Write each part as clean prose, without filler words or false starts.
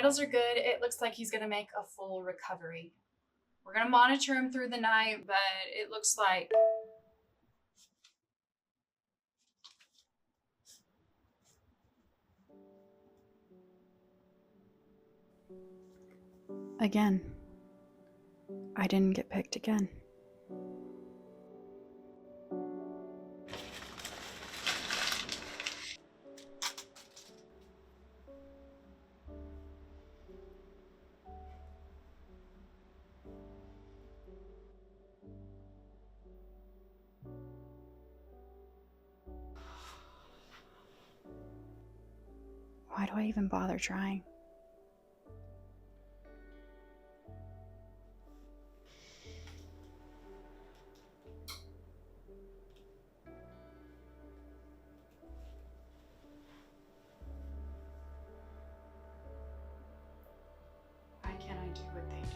vitals are good. It looks like he's going to make a full recovery. We're going to monitor him through the night, but it looks like... Again, I didn't get picked again. Why do I even bother trying? Why can't I do what they do?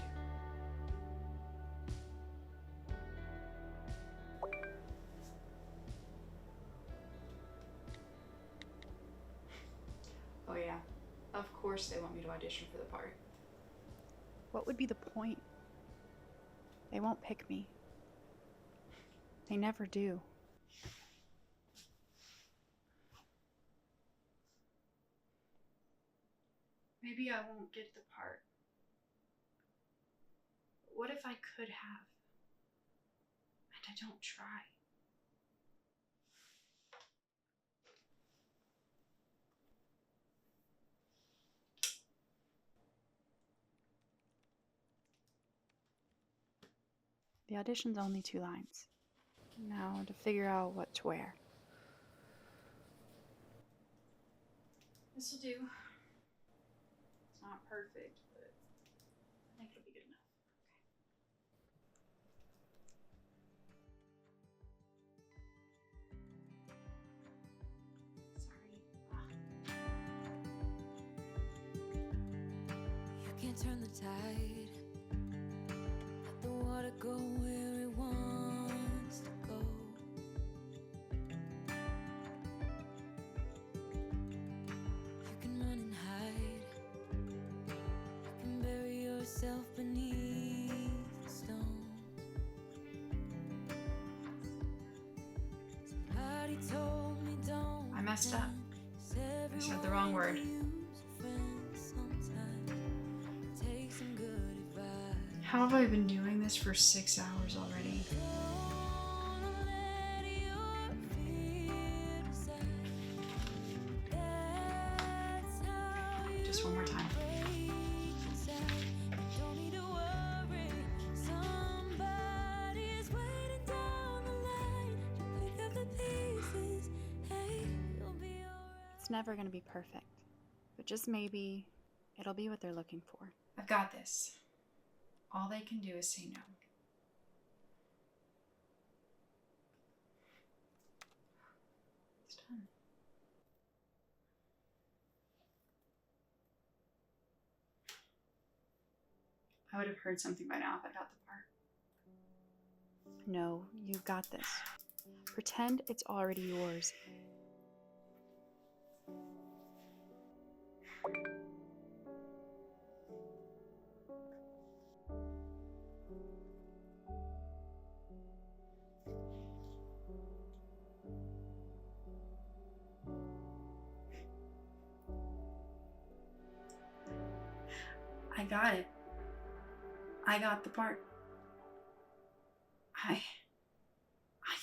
Oh yeah, of course they want me to audition for the part. What would be the point? They won't pick me. They never do. Maybe I won't get the part. But what if I could have? And I don't try. The audition's only 2 lines. Now to figure out what to wear. This'll do. It's not perfect, but I think it'll be good enough. Okay. Sorry. You can't turn the tide. Let the water go where it wants to go. You can run and hide. You can bury yourself beneath the stones. Somebody told me don't. I messed up. I said the wrong word. How have I been doing this for 6 hours already? Just one more time. It's never gonna be perfect, but just maybe it'll be what they're looking for. I've got this. All they can do is say no. It's done. I would have heard something by now if I got the part. No, you've got this. Pretend it's already yours. I got it. I got the part. I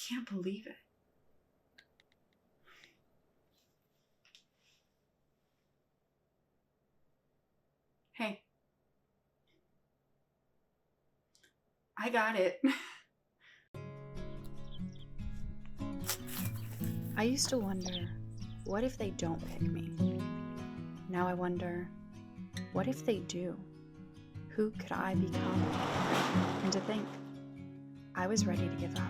can't believe it. Hey. I got it. I used to wonder, what if they don't pick me? Now I wonder, what if they do? Who could I become? And to think, I was ready to give up.